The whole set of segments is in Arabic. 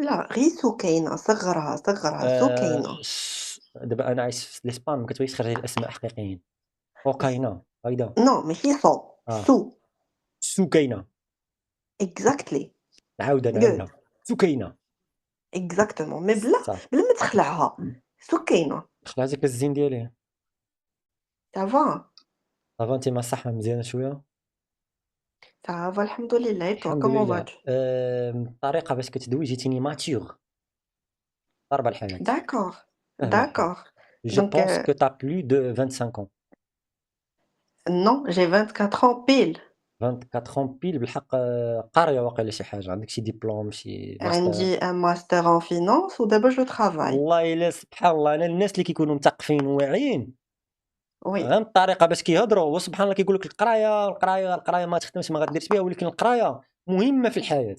لا غير سُكَينة، صغّرها، صغّرها، سُكَينة. دابا أنا عايش في الإسبان ما كتبغيش تخرج لي الأسماء حقيقيين. س وكاينة، هايدا. non ماشي صو، آه، سو. سُكَينة. exactly نعاودها، good نعاودها، سُكَينة. exactement mais بلا ما تخلعها، سُكَينة خلعتي الزين ديالي. ça va. صافا أنتِ مع الصحة مزيانة شوية؟ Ça va الحمد لله et toi الحمد comment لله. vas-tu؟ الطريقة باش كتدوي جاتيني mature. ضربة الحياة. D'accord, فاهمة الحال. d'accord Je donc pense que tu as plus de 25 ans. non j'ai 24 ans pile. 24 ans pile بالحق. قارية واقيلا شي حاجة، عندك شي ديبلوم، شي ماستر؟ عندي un master en finance ودابا je travaille. والله إلا سبحان الله، أنا الناس اللي كيكونوا مثقفين وواعيين Oui غير من الطريقة باش كيهضروا، هو سبحان الله كيقول لك القراية، القراية، القراية ما تخدمش ما غديرش بها، ولكن القراية مهمة في الحياة.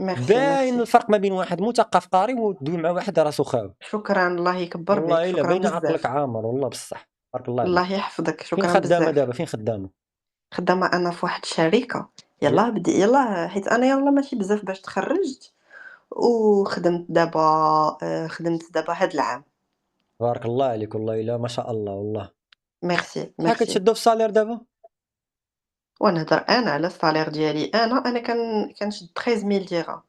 merci، باين merci الفرق ما بين واحد مثقف قاري ودوي مع واحد راسو خاوي. شكرًا الله يكبّر بك، والله إلا شكرًا باينة عقلك بزاف. عامر والله بصح، بارك الله عليك. الله يحفظك، فين شكرًا خدامة بزاف. دابا، فين خدامة؟ خدامة أنا في واحد الشركة، ي يلاه حيت أنا يلاه ماشي بزاف باش تخرّجت، وخدمت دابا خدمت دابا هاد العام. تبارك الله عليك والله إلا ما شاء الله والله. merci، شحال merci. كتشدوا في الصالير دابا؟ ونهضر أنا على الصالير ديالي أنا كنشد 13 000 درهم.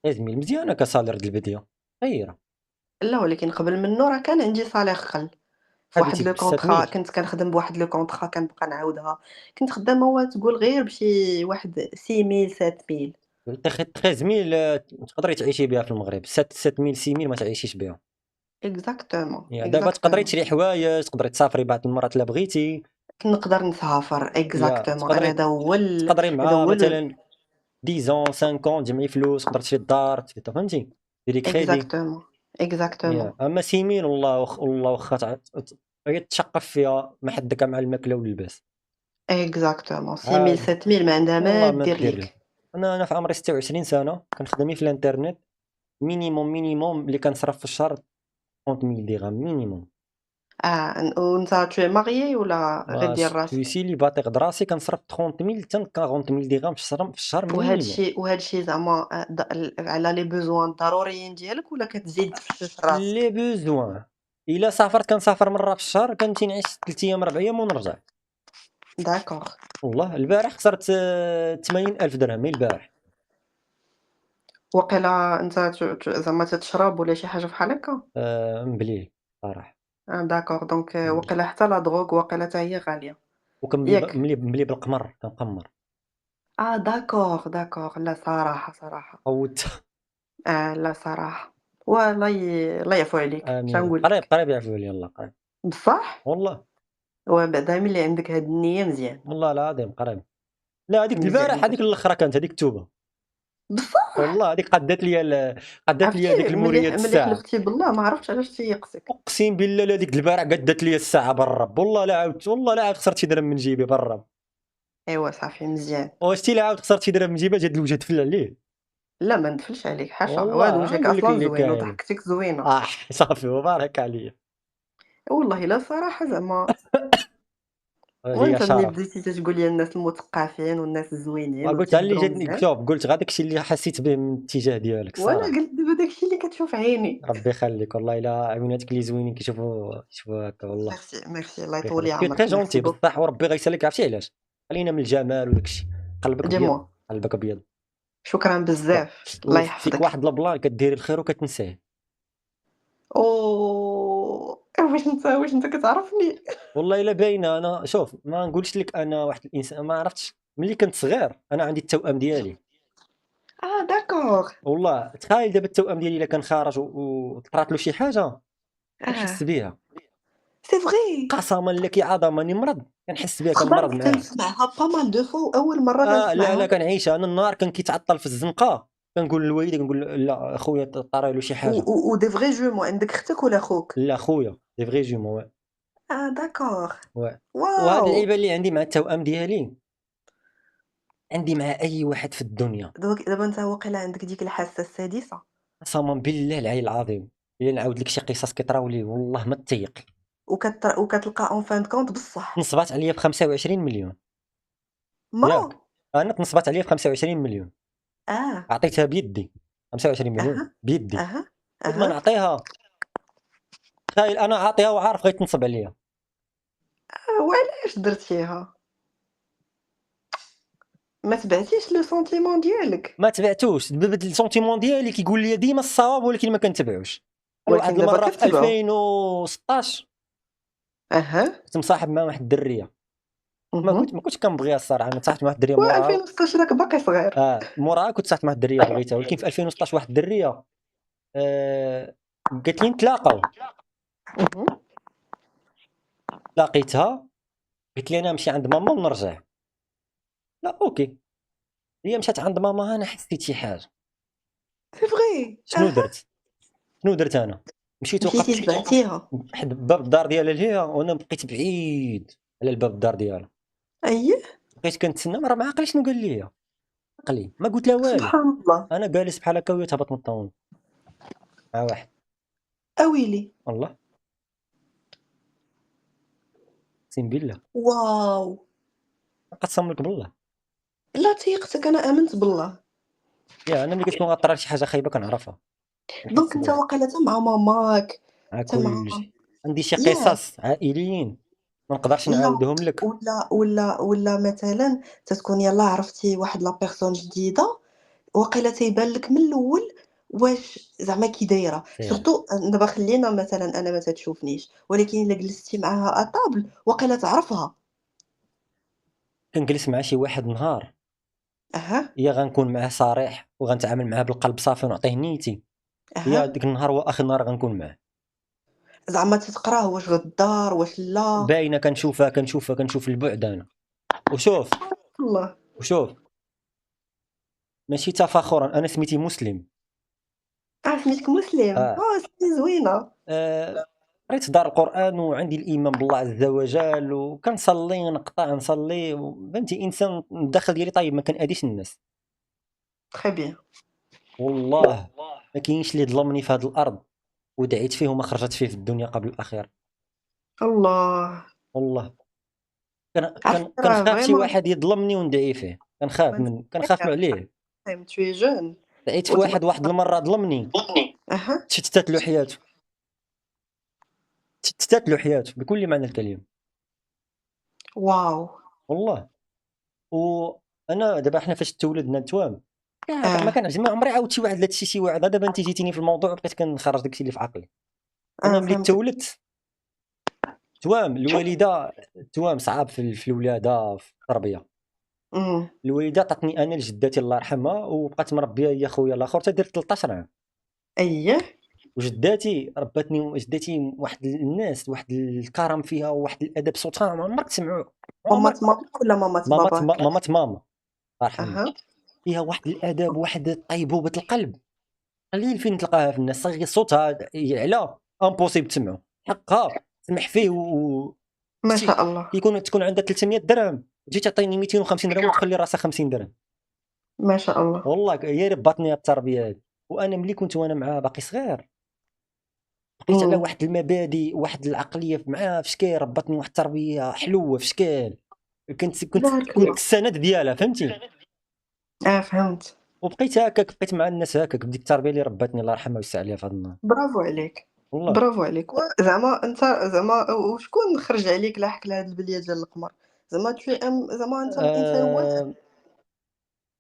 13 مزيانة كصالير د البدية، خيرة. لا ولكن قبل منه راه كان عندي صالير قل، في شحال واحد بديتي لو كونطرا 7000؟ كنت كنخدم بواحد لو كونطرا كنبقى نعاودها، كنت خدامة تقول غير بشي واحد 6000 7000. 13000 تقدري تعيشي بها في المغرب، 7000 6000 ما تعيشيش بها. exactement، يا دابا تقدري exactement. تشري حوايج، تقدري تسافري بعض المرات إلا بغيتي. نقدر نسافر يا exactement أنا تقدري تقدري هذا مع هو مثلًا 10 ans 5 ans تجمعي فلوس، تقدر تشري الدار، فهمتي؟ ديري كريدي. exactement، exactement. ياه، أما 6000 والله واخا غير تشقّف فيها ما حدّك مع الماكلة واللباس. exactement 6000 عاد 7000 ما عندها ما والله ما دير دير لك. ليك. أنا في عمري 26 سنة كنخدم غير في الإنترنت. minimum اللي كنصرف في الشهر 30,000 درهم minimum. وأنت tu es marié والّا غير je ديال suis راسك؟ célibataire دراسي كنصرف 30,000 حتى 40,000 درهم في الشهر minimum. وهذا الشيء زعما على les besoins الضروريين ديالك والّا كتزيد تفشش راسك؟ les besoins. إلا سافرت كنسافر مرة في الشهر، كنمشي نعيش 3 أيام 4 أيام ونرجع. d'accord. والله البارح خسرت 80,000 درهم البارح. وقيلا أنت زعما تتشرب والّا شي حاجة بحال هكا؟ مبليل صراحة. d'accord donc إمم. وقيلا حتى لا دروغ وقيلا حتى هي غالية، وكنملي ياك؟ ملي بالقمر، كنقمّر. d'accord، d'accord لا صراحة، صراحة. عوّدت. لا صراحة. الله يعفو عليك، اش آمين. غنقول قريب، لك؟ قريب يعفو عليا الله قريب. بصح؟ والله، وبعدا ملي عندك هاد النية مزيان، والله العظيم قريب. لا هذيك مزيان البارح، هذيك باش الأخرى كانت هذيك التوبة. بصح! والله هذيك قدّات عرفتي ليا ديك المورية د ملي الساعة. حلفتي بالله ما عرفتش علاش تيقتك. أقسم بالله لا ديك البارح قدّات ليا الساعة بالرب، والله لا عاودت خسرت شي درهم من جيبي بالرب. إيوا صافي مزيان. وشتي لا عاودت خسرت شي درهم من جيبي جات الوجه تفل عليه. لا ما ندفلش عليك حاشا، وهاد والله وجهك غنقول لك أصلًا اللي زوين كاين. وضحكتك زوينة. آه صافي وبارك عليا. والله إلا صراحة زعما ليا وأنت ملي شرف. بديتي تتقول لي الناس المثقفين والناس الزوينين وقلت ها اللي وتيهضروا جاتني، مزيان، شوف قلت غير داك الشيء اللي حسيت به من الاتجاه ديالك وأنا الصراحة. قلت دابا داك الشي اللي كتشوف عيني. ربي يخليك والله إلا عيوناتك اللي زوينين كيشوفوا هكا والله. ميرسي، ميرسي الله ربي يطول لي يخليك، tu es très عمرك، ميرسي gentil بوكو. بصح، وربي غيساليك. عرفتي علاش؟ خلينا من الجمال وداك الشيء. قلبك dis أبيض، moi. قلبك أبيض. شكرًا بزاف، الله وفيك يحفظك. واحد البلان كديري الخير وكتنساه. أوه! واش أنت كتعرفني؟ والله إلا باينة. أنا شوف ما نقولش لك أنا واحد الإنسان ما عرفتش ملي كنت صغير. أنا عندي التوأم ديالي. d'accord. والله تخيل دابا التوأم ديالي إلا كان خارج وطرات له شي حاجة كنحس آه، بها. c'est vrai. قسما لك عظمة نمرض كنحس بها كنمرض خبارك معاه. تنسمعها pas mal de fois وأول مرة لا تنسمعها كنعيشها. أنا النهار كان كيتعطل في الزنقة كنقول للوالدة كنقول لا خويا طرا له شي حاجة. des vrais jumeaux عندك أختك والّا خوك؟ لا خويا دي فغي جومون واه. d'accord. واه. وهاد واو! اللعيبة اللي عندي مع التوأم ديالي عندي مع أي واحد في الدنيا. دابا أنت واقيلا عندك ديك الحاسة السادسة، قسما بالله العلي العظيم إلا نعاود لك شي قصص كيطراو لي والله ما تيق. وكتلقى en fin de compte بصح. تنصبات عليا ب25 مليون. ما ياك. أنا تنصبات عليا ب25 مليون. آه، عطيتها بيدي. 25 مليون أها، بيدي أها، ما أها. نعطيها. تخيل انا عاطيها وعارف غيتنصب عليا. وعلاش درتيها؟ ما تبعتيش لو سونتيمون ديالك؟ ما تبعتوش بدل السونتيمون ديالي كيقول لي ديما الصواب ولكن ما كنتبعوش. واحد ولكن دابا المره في كتبعو. 2016 أها، كنت مصاحب مع واحد الدريه، اهم. ما كنتش كنبغيها الصراحه. انا تصاحبت مع واحد الدريه موراها. و2016 راك باقي صغير. موراها كنت تصاحبت مع واحد الدريه بغيتها، ولكن في 2016 واحد الدريه قالت لي نتلاقاو. اهم. لاقيتها قلت لي انا نمشي عند ماما ونرجع. لا اوكي. هي مشات عند ماما، انا حسيت شي حاجه. سي فغي. شنو أها. درت؟ شنو درت انا؟ مشيت مشيتي وقفت تبعتيها. حد باب الدار ديالها ليها، وانا بقيت بعيد على الباب الدار ديالها. أييه. بقيت كنتسنى، راه ما عاقل شنو قال لي. عقلي ما قلت لها والو. سبحان الله. انا جالس بحال هكا وهي تهبط من الطون مع واحد. أويلي. والله اقسم بالله واو! قسم لك بالله. لا تيقتك، أنا آمنت بالله. انا ملي كتكون غطرى شي حاجه خايبه كنعرفها، دونك كنحس أنت بها. واقيلا حتى مع ماماك، مع حتى مع كلشي عندي شي ياه! قصص عائليين ما نقدرش لا، نعاودهم لك. ولا مثلًا تتكون يلاه عرفتي واحد لا بيرسون جديدة، واقيلا تيبان لك من الأول واش زعما كي دايرة، فعلا سورتو دابا خلّينا مثلًا أنا ما تتشوفنيش، ولكن إلا جلستي معاها à table واقيلا تعرفها. كنجلس مع شي واحد نهار، أها، يا غنكون معاه صريح وغنتعامل معاه بالقلب صافي ونعطيه نيتي، يا أها. ديك النهار هو اخر نهار غنكون معاه. زعما تتقراه واش غدار واش لا. باينه كنشوف البعد انا. وشوف الله. وشوف ماشي تفاخرا، انا سميتي مسلم. سميتك مسلم، اه, سمية زوينة. قريت دار القران وعندي الايمان بالله عز وجل وكنصلي ونقطع نصلي فهمتي انسان الداخل ديالي طيب ما كنأذيش الناس. Très bien. والله ما كاينش اللي ظلمني في هذه الارض ودعيت فيه وما خرجت فيه في الدنيا قبل الاخير. الله! والله عرفتي راه كنخاف شي فريمون واحد يظلمني وندعي فيه، كنخاف وأنت كنخاف صغير عليه. tu es jeune دعيت في وتبغي واحد المره ظلمني، أها. تشتتت له حياته، تشتتت له حياته بكل معنى الكلمه. واو! والله. وانا دابا حنا فاش تولدنا توام ما آه، كنعرفش، ما عمري عاودت شي واحد لهادشي شي واحد. دابا انت جيتيني في الموضوع وبقيت كنخرج داكشي اللي في عقلي. انا ملي فهمتك. تولدت توام الوالده، توام صعاب في الولاده في التربيه. إمم. الوالده عطاتني انا لجداتي الله يرحمها وبقات مربيه هي خويا الاخر حتى درت 13 عام. أييه. وجداتي رباتني، جداتي واحد الناس واحد الكرم فيها وواحد الادب صوتها ما عمرك تسمعوا. مامات ماماك والّا مامات باباك؟ مامات ماما الله يرحمها أها. فيها واحد الادب واحد طيبوبه القلب قليل فين تلقاها في الناس. صغير صوتها يعلى امبوسيبل تسمعه، حقها سمح فيه ما شتي شاء الله، تكون عندها 300 درهم تجي تعطيني 250 درهم وتخلي راسها 50 درهم. ما شاء الله. والله هي ربطني التربيه هذه. وانا ملي كنت وانا معاه باقي صغير بقيت على إمم. واحد المبادئ واحد العقليه معاه في شكل ربطني واحد التربيه حلوه في شكل. بارك كنت الله. السند ديالها فهمتي. فهمت. وبقيت هكاك بقيت مع الناس هكاك بديك التربيه اللي رباتني الله يرحمها ويسع عليها في هذا النهار. برافو عليك، والله. برافو عليك. زعما أنت زعما وشكون خرج عليك لاحك لهاد البلية ديال القمر؟ زعما tu es زعما أنت إنسان واعر. أه...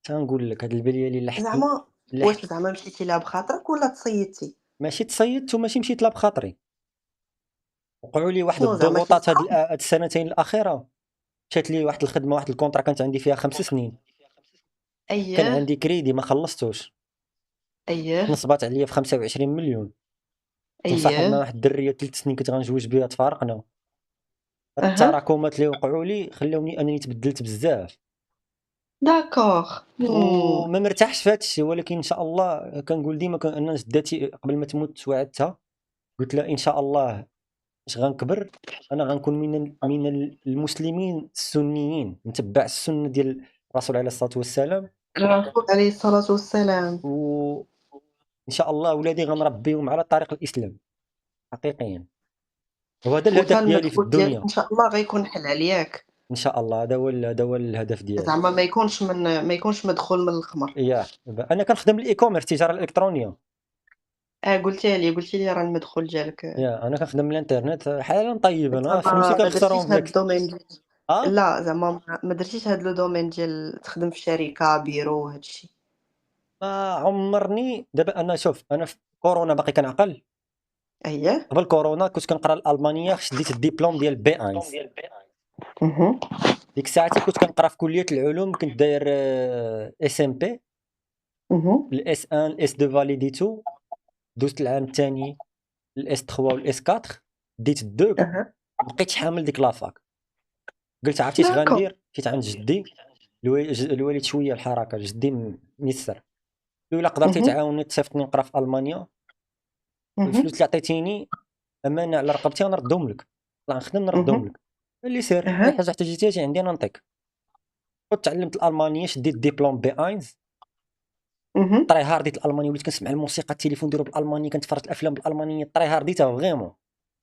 تنقول لك هاد البليه اللي زعما لحت. واش زعما مشيتي لها بخاطرك والّا تصيدتي؟ ماشي تصيدت وماشي مشيت لها بخاطري. وقعوا لي واحد شنو زعما شي الضغوطات صحاب؟ هاد السنتين الاخيره. مشات لي واحد الخدمه واحد الكونطرا كانت عندي فيها 5 سنين. كان أييه، عندي كريدي ما خلصتوش، أييه، نصبات عليا في 25 مليون. كنت مصاحب مع أييه. واحد الدريه 3 سنين كنت غنجوج بها تفارقنا. أها. التراكمات اللي وقعوا لي خلاوني انني تبدلت بزاف. D'accord. وما مرتاحش في هذا الشيء، ولكن ان شاء الله كنقول ديما ان جداتي قبل ما تموت وعدتها قلت لها ان شاء الله اش غنكبر انا غنكون من المسلمين السنيين نتبع السنه ديال الرسول عليه الصلاه والسلام. الرسول عليه الصلاة والسلام. وان شاء الله ولادي غنربيهم على طريق الاسلام حقيقيا. وهذا وتا الهدف ديالي في المدخول ديالك الدنيا. إن شاء الله غيكون حلال ياك؟ ان شاء الله. هذا هو الهدف ديالي. زعما ما يكونش مدخول من الخمر. انا كنخدم الاي كوميرس، التجاره الالكترونيه. قلتي لي راه المدخول ديالك. انا كنخدم الانترنت حالا طيب، انا فلوسي زعما ما كنخسرهم درتيش في هاد داك الدومين اه لا زعما ما درتيش هاد لو دومين ديال تخدم في شركة بيرو وهاد الشيء. ما عمرني. دابا انا شوف، انا في كورونا باقي كنعقل. أييه. قبل كورونا كنت كنقرا الالمانيه، شديت الدبلوم ديال بي 1. اهم. ديك ساعتي كنت كنقرا في كليه العلوم، كنت داير اس ام بي، اهم. الاس 1 الاس 2 فاليديتو. دوزت العام الثاني الاس 3 والاس 4، ديت الدوك. أها. مبقيتش حامل ديك لافاك. قلت عرفتي اش داكور. غندير؟ مشيت عند جدي. الوالد شويه الحركه، جدي ميسر. الا قدرتي اهم. تعاوني تصيفطني نقرا في المانيا، الفلوس اهم. اللي عطيتيني امانه على رقبتي غنردهم لك، طلع نخدم نردهم اهم. لك. قال لي سير، اي أها. حاجه احتاجيتيها عندي انا نعطيك. كنت تعلمت الالمانيه، شديت ديبلوم بي 1. اهم. طري هارديت الالمانيه، وليت كنسمع الموسيقى، التليفون ديالو بالالمانيه، كنتفرج الافلام بالالمانيه، طري هارديتها فريمون.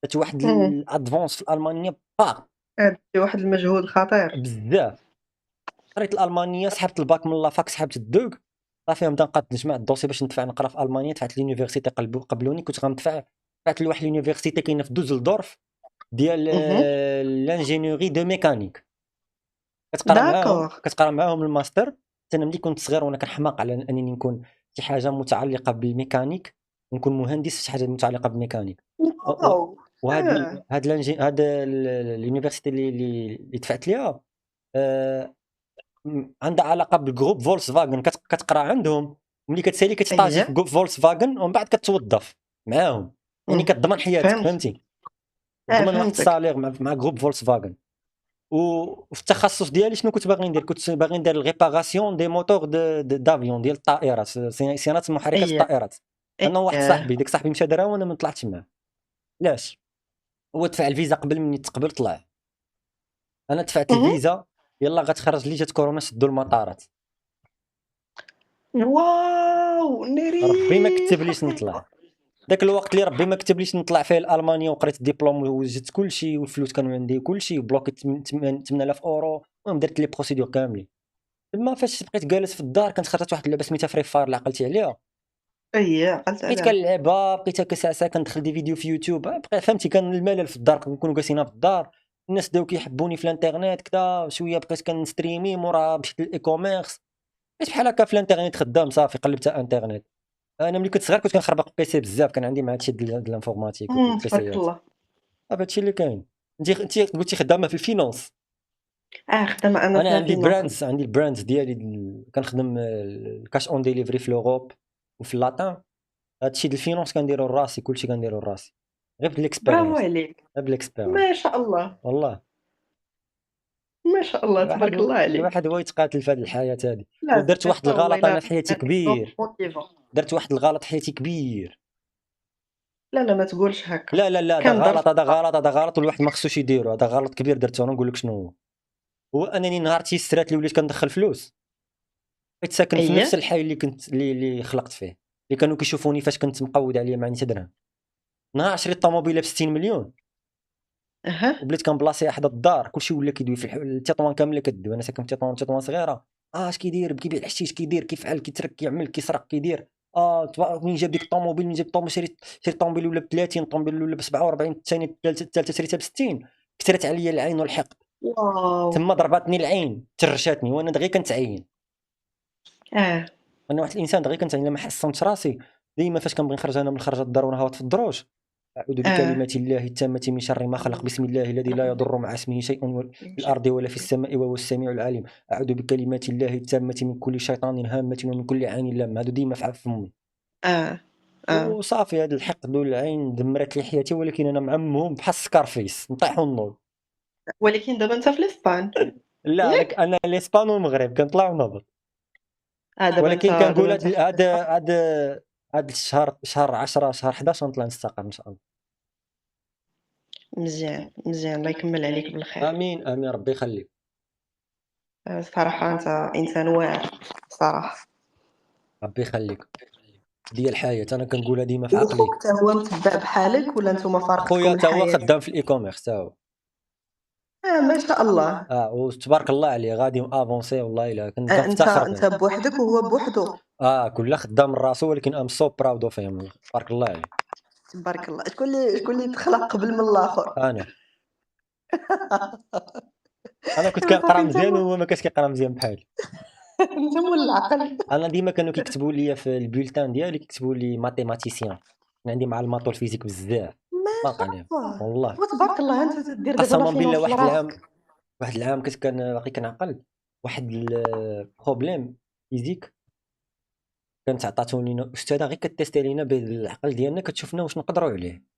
درت واحد إمم. الادفونس في الالمانيه با درتي واحد المجهود خطير. بزاف. قريت الالمانيه، سحبت الباك من لافاك، سحبت الدوك. صافي نبدا نقاد نجمع الدوسي باش ندفع نقرا في المانيا. دفعت لونيفرسيتي، قبلوني. كنت غندفع، دفعت لواحد لونيفرسيتي كاينه في دوزلدورف ديال اهم. لانجينيوري دو ميكانيك. داكور. كتقرا معاهم الماستر. حتى انا ملي كنت صغير وانا كنحماق على انني نكون شي حاجه متعلقه بالميكانيك، نكون مهندس في شي حاجه متعلقه بالميكانيك. و- و- واو! وهاد آه. هاد اليونيفرسيتي اللي دفعت ليها آه، عندها علاقه بالجروب فولكس فاغن. كتقرا عندهم، ملي كتسالي كتطاجي في أييه. جروب فولكس فاغن، ومن بعد كتوظف معاهم. يعني إمم. كتضمن حياتك، فهمت. فهمتي؟ تضمن واحد فهمتك. الصالير مع جروب فولكس فاغن. وفي التخصص ديالي شنو كنت باغي ندير؟ كنت باغي ندير الريباراسيون دي موتور دافيون ديال الطائرات، صيانه محركات أييه. الطائرات. انا وواحد أييه. صاحبي، ديك صاحبي مشى دارها وانا ما طلعتش معاه. علاش؟ هو دفع الفيزا قبل مني تقبل طلع. انا دفعت اهم. الفيزا، يلا غتخرج لي، جات كورونا شدوا المطارات. واو! ربي ما ناري كتبليش حقيقة. نطلع. داك الوقت اللي ربي ما كتبليش نطلع فيه لالمانيا، وقريت الدبلوم ووجدت كلشي، والفلوس كانوا عندي كلشي، وبلوكيت 8000 اورو. المهم درت لي بروسيدور كاملين. تما فاش بقيت جالس في الدار، كانت خرجت واحد اللعبه سميتها فري فاير اللي عقلتي عليها. أييه عقلت بقيت عليها. كنلعبها، بقيت هكا ساعه كندخل دي فيديو في يوتيوب. بقى فهمتي، كان الملل في الدار، كنكونوا جالسين في الدار، الناس بداو كيحبوني في الانترنت كذا شويه. بقيت كنستريمي، مورا مشيت للاي كوميرس. بقيت بحال هكا في الانترنت خدام، صافي قلبتها انترنت. انا ملي كنت صغير كنت كنخربق بيسي بزاف، كان عندي مع هادشي ديال الانفورماتيك تبارك والبيسيات. الله. هادشي اللي كاين. انت قلتي خدامه في الفينانس. خدامة أنا في انا لا عندي فينونس. براندز، ديالي كنخدم الكاش اون ديليفري في لوروب وفي اللاتان. هادشي ديال الفينانس كنديرو لراسي، كلشي كنديرو لراسي، غير برافو بالاكسبيريونس. عليك. غير بالاكسبيريونس ما شاء الله. والله. ما شاء الله تبارك الله عليك. الواحد هو يتقاتل في هذه الحياه هذه. لا ودرت زعما واحد هو الغلط انا إلا في حياتي إكزومبل كبير. موتيفون. درت واحد الغلط في حياتي كبير. لا، لا ما تقولش هكا. لا لا لا، هذا كان ظرف غلط، هذا غلط، هذا غلط، والواحد ما خصوش يديرو. هذا غلط كبير درته. انا نقول لك شنو هو. هو انني نهار تيسرات لي وليت كندخل فلوس، بقيت ساكن في نفس أييه. الحي اللي كنت اللي خلقت فيه، اللي كانوا كيشوفوني فاش كنت مقود عليا ما عندي حتى درهم. نهار شريت طوموبيله ب 60 مليون، أها. وبليت كنبلاصيها حدا الدار، كلشي ولا كيدوي في التطوان كامله كدوي. انا ساكن في تطوان صغيره. اش كيدير؟ كيبيع الحشيش، كيدير كيفعل كيترك كيعمل كيسرق كيدير. منين جاب ديك الطوموبيل؟ من جاب الطوموبيل؟ شريت طوموبيل ولا ب 30، طوموبيل ولا ب 47، الثاني الثالثه شريتها ب 60. كثرت عليا العين والحقد. واو! تما ضرباتني العين، ترشاتني، وانا دغيا كنتعين. آه. انا واحد الانسان دغيا كنتعين. لما حصنتش راسي، ديما فاش كنبغي نخرج انا من خرجات الدار وانا هابط في الدروج، أعوذ آه. بكلمات الله التامة من شر ما خلق، بسم الله الذي لا يضر مع اسمه شيء في الأرض ولا في السماء وهو السميع العليم. أعوذ بكلمات الله التامة من كل شيطان هامة ومن كل عين لامة. هادو ديما في فمي. آه. آه. وصافي، هاد الحقد والعين دمرت لي حياتي. ولكن أنا معمهم بحال سكارفيس، نطيح ونوض. ولكن دابا أنت في الإسبان. لا، ياك؟ أنا الإسبان والمغرب كنطلع ونهبط. دابا أنت ولكن كنقول دابا أنت في هاد الشهر، شهر 10 شهر 11 نطلع نستقر إن شاء الله. مزيان، مزيان، الله يكمّل عليك بالخير. آمين آمين، ربي يخليك. الصراحة أنت إنسان واعر الصراحة. ربي يخليك. ديال الحياة أنا كنقولها ديما في عقلي. وخوك حتى هو متبع بحالك والّا نتوما خويا فارقتكم تا هو الحياة؟ خدام في الاي كوميرس تا هو. ما شاء الله. وتبارك الله عليه غادي افونسي والله الا انت كنفتخر به. بوحدك وهو بوحدو. كل خدام من راسو، ولكن ام سو براود اوف هيم، تبارك الله عليه. تبارك الله. شكون اللي تخلق قبل من الاخر؟ انا انا كنت ايوا كنقرا صافي انت مزيان وهو ما كانش كيقرا مزيان بحالي. انت مول العقل. انا ديما كانوا كيكتبوا لي في البولتان ديالي، كيكتبوا لي ماتيماتيسيان. كان عندي مع الماط والفيزيك بزاف، ما ما شاء عليهم الله. والله. وتبارك الله انت تدير دابا لا قسما بالله فينونس لراسك. واحد العام كنت باقي كنعقل واحد البروبليم فيزيك، كانت عطاتو لينا استاذه غير كتيستي لينا بالعقل ديالنا، كتشوفنا واش نقدروا عليه.